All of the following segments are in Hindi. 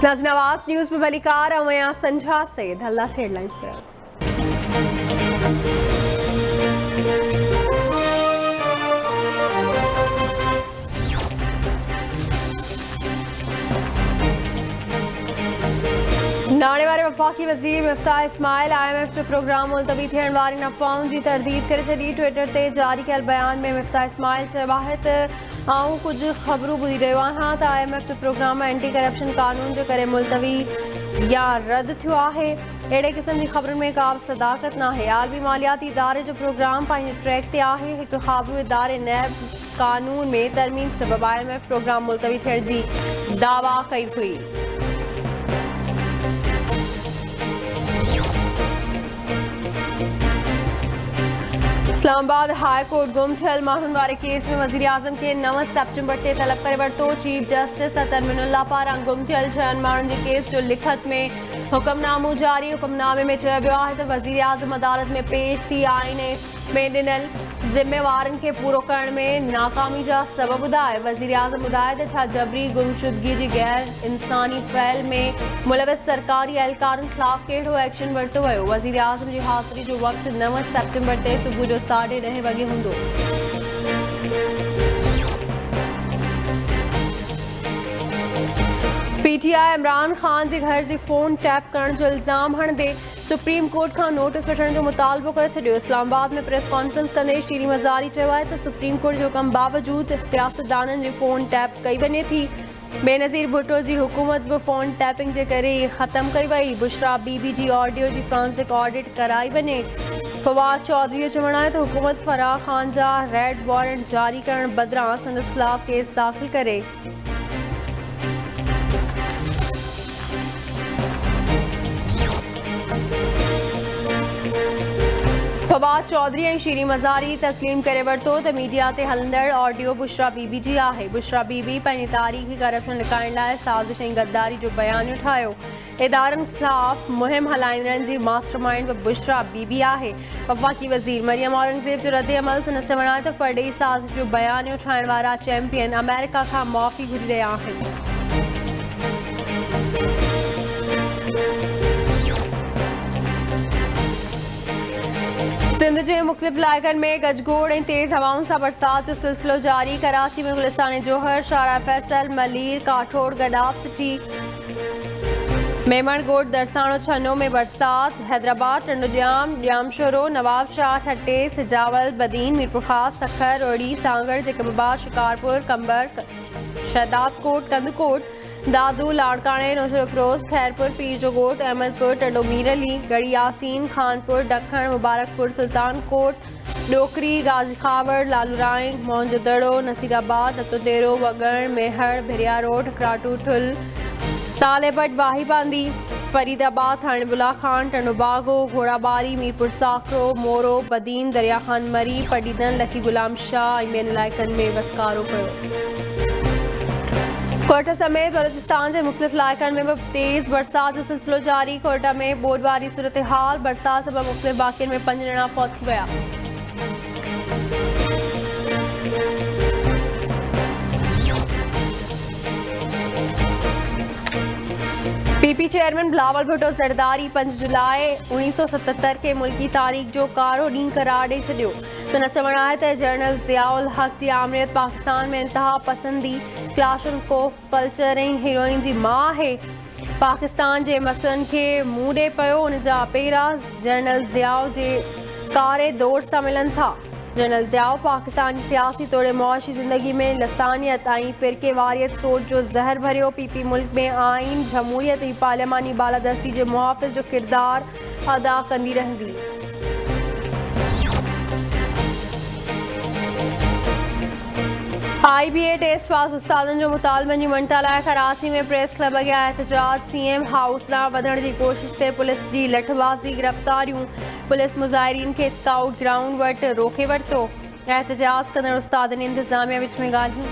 नाज़रीन आवाज़ न्यूज़ में मलिकार अमया संझा से धल्ला से हेडलाइंस से नाणे वारे वफ़ाक़ी वज़ीर मिफ्ताह इस्माइल IMF जो प्रोग्राम मुलतवी थियण वारनि अफ़वाहुनि जी तरदीद करे छॾी। ट्विटर ते जारी कयल बयान में मिफ्ताह इस्माइल चयो आहे त आऊं कुझु ख़बरूं ॿुधी रहियो आहियां त IMF जो प्रोग्राम एंटी करप्शन कानून जे करे मुलतवी या रद्द थियो आहे। अहिड़े क़िस्म जी ख़बरुनि में का बि सदाकत नाहे। आलमी मालियाती इदारे जो प्रोग्राम पंहिंजे ट्रैक ते आहे। हिकु ख़ाबरू इदारे नैब कानून में तरमीम सबबि IMF प्रोग्राम मुलतवी थियण जी दावा कई हुई। इस्लामाबाद हाई कोर्ट गुम थियल माण्हुनि वारे केस में वज़ीर आज़म खे 9 सेप्टेम्बर ते तलब करे वरितो। चीफ जस्टिस अतर मिनुल्लाह पारां गुम थियल 6 माण्हुनि जे केस जो लिखत में हुक्मनामो जारी। हुक्मनामे में चयो वियो आहे त वज़ीर आज़म अदालत में पेश थी आईने में ॾिनल ज़िम्मेवारनि खे पूरो करण में नाकामी जा सबब ॿुधाए। वज़ीर आज़म ॿुधाए त छा जबरी गुमशुदगी जी गैर इंसानी फ़ैल में मुलविस सरकारी एहलकारनि ख़िलाफ़ कहिड़ो एक्शन वरितो वियो। वज़ीर आज़म जी हाज़िरी जो वक़्तु 9 सेप्टेम्बर ते सुबुह जो 10:30 वॻे हूंदो। PTI इमरान ख़ान जे घर जी फ़ोन टैप करण जो इल्ज़ाम हणंदे सुप्रीम कोर्ट खां नोटिस वठण जो मुतालबो करे छॾियो। इस्लामाबाद में प्रेस कॉन्फ्रेंस कंदे शीरी मज़ारी चयो आहे त सुप्रीम कोर्ट जो हुकम बावजूद सियासतदाननि जी फ़ोन टैप कई वञे थी। बेनज़ीर भुट्टो जी हुकूमत बि फ़ोन टैपिंग जे करे ख़त्म कई वई। बुशरा बीबी जी ऑडियो जी फॉरेंसिक ऑडिट कराई वञे। फवाद चौधरी जो चवणु आहे त हुकूमत फराह ख़ान जा रेड वारंट जारी करण बदिरां संदसि ख़िलाफ़ केस दाख़िल करे। फवाद चौधरी ऐं शीरी मज़ारी तस्लीम करे वरितो त मीडिया ते हलंदड़ ऑडियो बुशरा बीबी जी आहे। बुशरा बीबी पंहिंजी तारीख़ी करप्शन लिकाइण लाइ साज़िश ऐं गद्दारी जो बयानियो ठाहियो। इदारनि ख़िलाफ़ मुहिम हलाईंदड़नि जी मास्टरमाइंड बुशरा बीबी आहे। वफ़ाक़ी वज़ीर मरियम औरंगज़ेब जो रद्द अमल संदसि चवणु आहे त परॾेही साज़िश जो बयानियो ठाहिण वारा चैंपियन अमेरिका खां मुआफ़ी घुरी रहिया आहिनि। सिंध जे मुख़्तलिफ़ इलाइक़नि में गजगोड़ ऐं तेज़ हवाउनि सां बरसात जो सिलसिलो जारी। कराची में गुलिस्तान जोहर, शारा फैसल, मलीर, काठोड़, गडाफ सिटी, मेमणगोट, दरसाणो, छनो में बरसात। हैदराबाद, टंडोजाम, ॼामशोरो, नवाब शाह, ठट्टे, सिजावल, बदीन, मीरपुर ख़ास, सखर, रोड़ी, सांगड़, जैकबाबाद, शिकारपुर, कंबर, शहदादकोट, कंदकोट, दादू, लाड़काणे, नौशर अफरोज, खैरपुर, पीर जोगोट, अहमदपुर, टंडो मीरली, गढ़ी यासीन, खानपुर, ॾखण, मुबारकपुर, सुल्तानकोट, डोकरी, गाजी खावड़, लालूराय, मोहनजोदड़ो, नसीराबाद, अतोदेरो, वगण, मेहर, भिरिया रोड, कराटू, ठुल, सालेपट, वाही बांदी, फरीदाबाद, थाणे बुला खान, टंडोबागो, घोड़ाबारी, मीरपुर साकरो, मोरो, बदीन, दरिया खान मरी, पडीदन, लखी गुलाम शाह ऐं ॿियनि इलाइक़नि में वसकारो कयो। कोटा समेत बलूचिस्तान के मुख्तलिफ़ इलाइक़नि में भी तेज़ बरसात जो सिलसिलो जारी। कोटा में बोड वारी सूरत हाल। बरसात सबबि मुख्तलिफ़ वाक़िअनि में 5 ॼणा फौत थी विया। PP चेयरमैन बिलावल भुट्टो ज़रदारी 5 जुलाई 1977 के मुल्की तारीख़ जो कारो ॾींहुं करार ॾेई छॾियो। संदसि चवणु आहे त जनरल ज़ियाउल हक़ जी आमरीत पाकिस्तान में इंतहा पसंदी, क्लाशनकोफ कल्चर ऐं हीरोइन जी मां आहे। पाकिस्तान जे मसइलनि खे मुंहुं ॾिए पियो। उन जा पेरा जनरल ज़ियाउ जे कारे दौर सां मिलनि था। जनरल ज़ियाउ पाकिस्तान जी सियासी तोड़े मुआशी ज़िंदगी में लसानियत ऐं फ़िरके वारियत सोच जो ज़हर भरियो। PP मुल्क में आइन, जमहूरियत ऐं पार्लियामानी बालादस्ती जे मुहाफ़िज़ जो किरदारु अदा कंदी रहंदी। IBA टेस्ट पास उस्तादनि जो मुतालबनि जी मञता लाइ कराची में प्रेस क्लब अॻियां एहतजाज। CM हाउस ॾांहुं वधण जी कोशिश ते पुलिस जी लठबाज़ी, गिरफ़्तारियूं। पुलिस मुज़ाहिरीन खे स्काउट ग्राउंड वटि रोके वरितो। एहतजाज कंदड़ उस्तादनि इंतिज़ामिया विच में ॻाल्हियूं।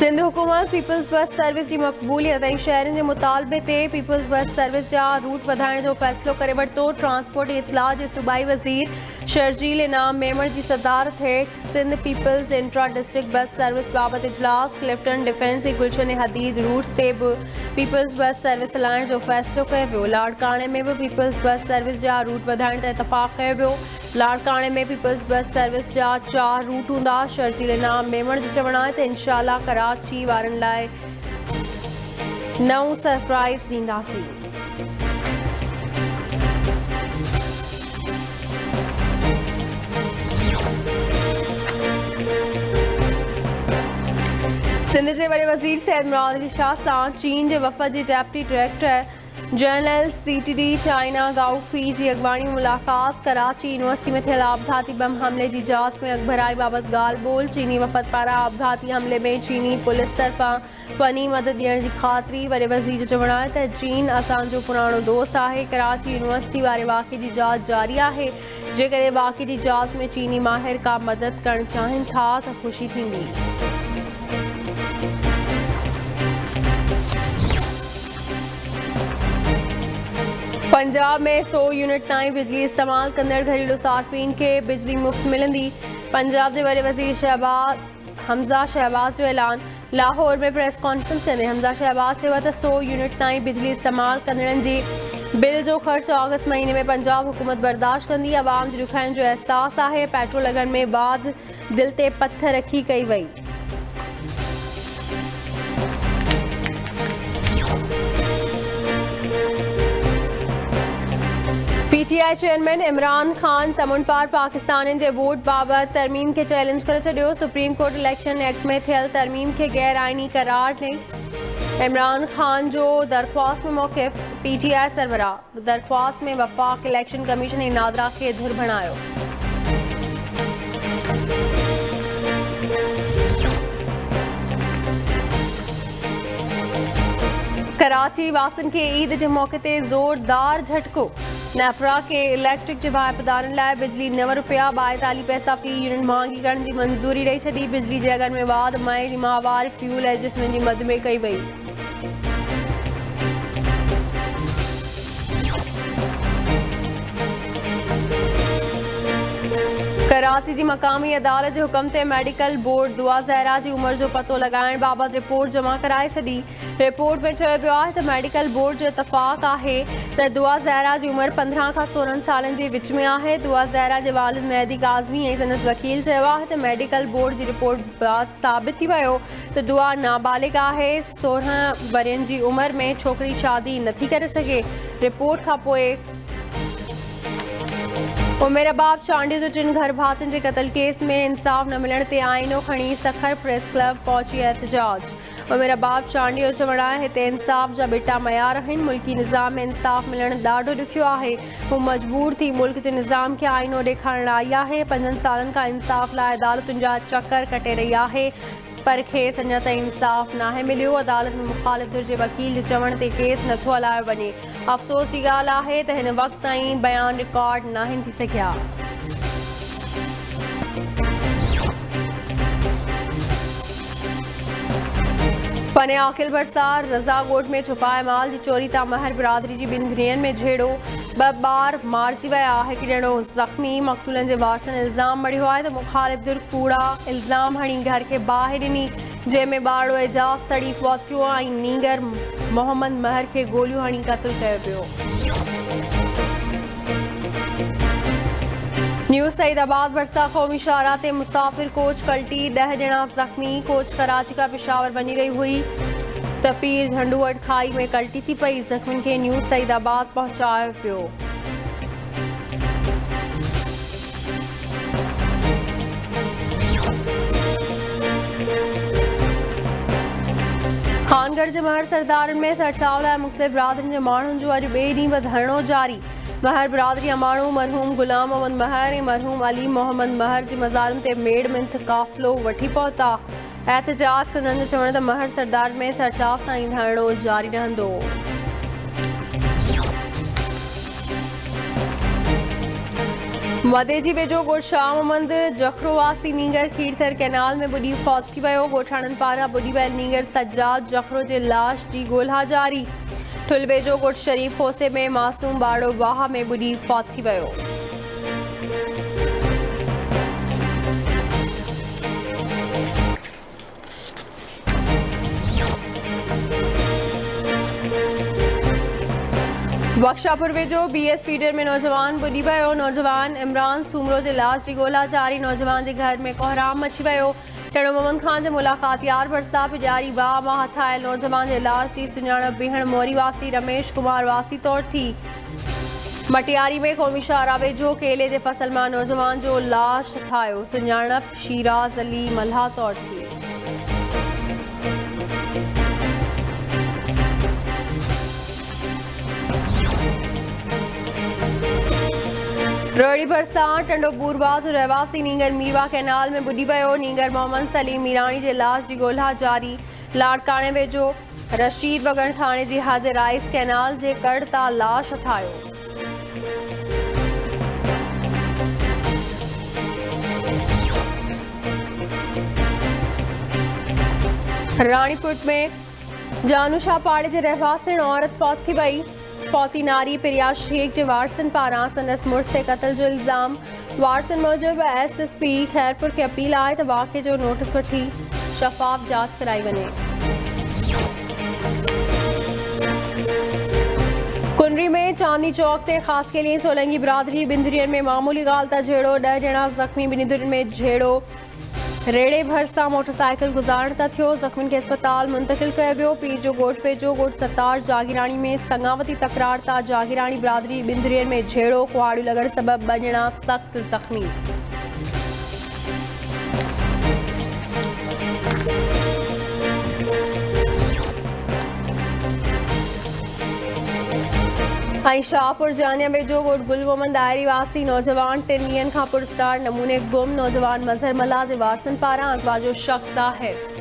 सिंध हुकूमत पीपल्स बस सर्विस की मक़बूलियत ऐं शहरनि जे मुतालबे ते पीपल्स बस सर्विस जा रूट वधाइण जो फ़ैसिलो करे वरितो। ट्रांसपोर्ट ऐं इत्तला जे सूबाई वज़ीर शर्जील इनाम मेमण जी सदारत हेठि Sindh peoples intra district bus service बाबति इजलास। क्लिफ्टन डिफेंस ऐं गुलशन हदीद रूट्स ते बि पीपल्स बस सर्विस हलाइण जो फ़ैसिलो कयो वियो। लाड़काणे में बि पीपल्स बस सर्विस जा रूट वधाइण ते इतफ़ाक़ कयो वियो। लाड़काणे में पीपल्स बस सर्विस जा 4 रूट हूंदा। शर्जील इनाम मेमण जो चवणु आहे त इंशाअल्लाह कराची वारनि लाइ नओं सरप्राइज़ ॾींदासीं। सिंध जे वॾे वज़ीर सैयद मुराद अली शाह सां चीन जे वफ़द जी deputy director general CTD China Gao Fei जी अॻवानी में मुलाक़ात। कराची यूनिवर्सिटी में थियल आपघाती बम हमले की जांच में अॻभराई बाबति ॻाल्हि ॿोल। चीनी वफ़द पारां आपघाती हमले में चीनी पुलिस तरफ़ां फ़नी मदद ॾियण जी ख़ातिरी। वॾे वज़ीर जो चवणु आहे त चीन असांजो पुराणो दोस्त आहे। कराची यूनिवर्सिटी वारे वाक़े जी जांच जारी आहे। जेकॾहिं वाक़े जी जांच में चीनी माहिर का मदद करणु चाहिनि था त ख़ुशी थींदी। पंजाब में 100 यूनिट ताईं बिजली इस्तेमाल कंदड़ घरेलू सार्फिन के बिजली मुफ्त मिलंदी। पंजाब के वॾे वज़ीर हमज़ा शहबाज जो ऐलान। लाहौर में प्रेस कॉन्फ्रेंस कंदे हमज़ा शहबाज चयो त 100 यूनिट ताईं बिजली इस्तेमाल कंदड़नि जी बिल जो ख़र्च अगस्त महीने में पंजाब हुकूमत बर्दाश्त कंदी। आवाम जी ॾुखियाईनि जो एहसास आहे। पेट्रोल लॻण में बाद दिल ते पत्थर रखी कई वई। PTI चेयरमैन इमरान खान समुंड पार पाकिस्तान जे वोट बाबति तरमीम के चैलेंज करे छॾियो। सुप्रीम कोर्ट इलेक्शन एक्ट में थियल तरमीम के गैर आइनी करार ॾिनी। इमरान खान जो दरख़्वास्त में मौक़िफ़। PTI सरबराह दरख़्वास्त में वफ़ाक़ इलेक्शन कमीशन ऐं नादरा खे धुर बणायो। कराची वासिन के ईद के मौके ते ज़ोरदार झटको। नेपरा के इलेक्ट्रिक जे वाहिपदारनि लाइ बिजली 9 रुपया 42 पैसा फ़ी यूनिट महांगी करण जी मंज़ूरी ॾेई छॾी। बिजली जे अघनि में वाध मई जी माहवार फ्यूल एडजस्टमेंट जी मद में कई वई। कराची जी मक़ामी अदालत जे हुकम ते मेडिकल बोर्ड दुआ ज़हरा जी उमिरि जो पतो लॻाइण बाबति रिपोर्ट जमा कराए छॾी। रिपोर्ट में चयो वियो आहे त मेडिकल बोर्ड जो इतफ़ाक़ आहे त दुआ ज़हरा जी उमिरि 15 खां 16 सालनि जे विच में आहे। दुआ ज़हरा जे वालिद मेहदी काज़मी ऐं संदसि वकील चयो आहे त मेडिकल बोर्ड जी रिपोर्ट बाबति साबित थी वियो त दुआ नाबालिग आहे। 16 वरियनि जी उमिरि में छोकिरी शादी नथी करे सघे। रिपोर्ट खां पोइ उमेराबाद चांडियो जो 3 घर भातियुनि जे क़त्ल केस में इंसाफ़ न मिलण ते आइनो खणी सखर प्रेस क्लब पहुची एहतजाज। उमेराबाद चांडियो जो चवणु आहे हिते इंसाफ़ जा ॿिटा मयार आहिनि। मुल्की निज़ाम में इंसाफ़ मिलणु ॾाढो ॾुखियो आहे। हू मजबूर थी मुल्क जे निज़ाम खे आइनो ॾेखारण आई आहे। 5 सालनि खां इंसाफ़ लाइ अदालतुनि जा चकर कटे रही आहे पर खेसि अञा ताईं इंसाफ़ नाहे मिलियो। अदालत में मुख़ालिफ़ धुर जे वकील जे चवण ते केस नथो हलायो वञे। अफ़सोस जी ॻाल्हि आहे त हिन वक़्त ताईं बयान रिकॉर्ड नाहिनि थी सघिया। पने आकिल बरसार रज़ा ॻोठ में छुपाए माल जी चोरी तां महर बिरादरी जी 2 धीअरुनि में झेड़ो। 2 ॿार मारिजी विया। हिकु ॼणो ज़ख़्मी। मक़तूलनि जे वारसनि इल्ज़ाम मढ़ियो आहे त मुख़ालिफ़ धुर कूड़ा इल्ज़ाम हणी घर खे बाहि ॾिनी जंहिंमें ॿारड़ो एजाज़ सड़ी फौत थियो ऐं नींगर मोहम्मद महर खे गोलियूं हणी क़त्ल कयो पियो। न्यू सईदाबाद भरसा क़ौमी शाहराह ते मुसाफ़िर कोच कल्टी 10 ॼणा ज़ख़्मी। कोच कराची का पेशावर वञी रही हुई त पीर झंडूवट खाई में कल्टी थी पई। ज़ख़्मियुनि खे न्यू सईदाबाद पहुचायो पियो। खानगढ़ जे महर सरदारनि में सरचाव लाइ मुख़्तलिफ़ बिरादरियुनि जे माण्हुनि जो अॼु ॿिए ॾींहुं बि धरणो जारी। महर बिरादरी जा माण्हू मरहूम गुलाम मोहम्मद महर ऐं मरहूम अली मोहम्मद महर जी मज़ारियुनि ते मेड़ मिंथ काफ़िलो वठी पहुता। एहतजाज कंदड़नि जो चवण त महर सरदार में सरचाव ताईं धरणो जारी रहंदो। वदेजी वेझो ॻोठ शाह मोहम्मद जखरोवासी नींगर खीरथर कैनाल में बुॾी फौत थी वियो। ॻोठाणनि पारां बुॾी वियल नींगर सज्जाद जखरो जे लाश जी ॻोल्हा जारी। ठुल वेझो ॻोठ शरीफ खोसे में मासूम ॿारो वाह में बुॾी फौत थी वियो। बख्शापुर वेझो BS फीडर में नौजवान बुॾी वियो। नौजवान इमरान सूमरो जे लाश जी ॻोल्हा जारी। नौजवान जे घर में कोहराम मची वियो। टेड़ो मोहम्मद खान जे मुलाक़ात यार भरिसां पिजारी वाह मां हथ आयल नौजवान जे लाश जी सुञाणप बिहण मोरी वासी रमेश कुमार वासी तौर थी। मटियारी में क़ौमी शाहरा वेझो केले जे फसल मां नौजवान जो लाश ठाहियो। सुञाणप शीराज अली मल्हा तौर थी। रोहड़ी भरिसां टंडो बूरवा जो रहवासी नींगर मीरवा कैनाल में बुॾी वियो। नींगर मोहम्मद सलीम मीराणी जे लाश जी ॻोल्हा जारी। लाड़काणे वेझो रशीद वगण थाणे जी हद राइस कैनाल जे कड़ तां लाश उठायो। रानीपुट में जानूशाह पाड़े जे रहवासिन औरत फौत थी वई। फौती नारी प्रिया शेख जे वारसन पारां संदसि मुड़िस ते क़त्ल जो इल्ज़ाम। वारसन मूजिबि SSP खैरपुर खे अपील आहे त वाक़े जो नोटिस वठी शफ़ाफ़ जांच कराई वञे। कुनरी में चांदनी चौक ते ख़ासि केली सोलंगी बिरादरी ॿिनि धुरियुनि में मामूली ॻाल्हि त झेड़ो 10 ॼणा ज़ख़्मी। ॿिन्ही धुरियुनि में झेड़ो रेड़े भरिसां मोटरसाइकिल गुज़ारण त थियो। ज़ख़्मियुनि खे अस्पताल मुंतक़िल कयो वियो। पीर जो ॻोठ वेझो ॻोठ सतार जागीराणी में संगावती तकरार तां जागीराणी बिरादरी ॿिनि धुरियुनि में झेड़ो। कुआड़ियूं लॻण सबबि 2 ॼणा सख़्त ज़ख़्मी। ऐं शाहपुर जानिया वेझो ॻोठ गुल मोहम्मद दायरी वासी नौजवान 3 ॾींहनि खां पुरस्कार नमूने गुम। नौजवान मज़हर मल्हा जे वारसनि पारां अगवा जो शख़्स ज़ाहिर।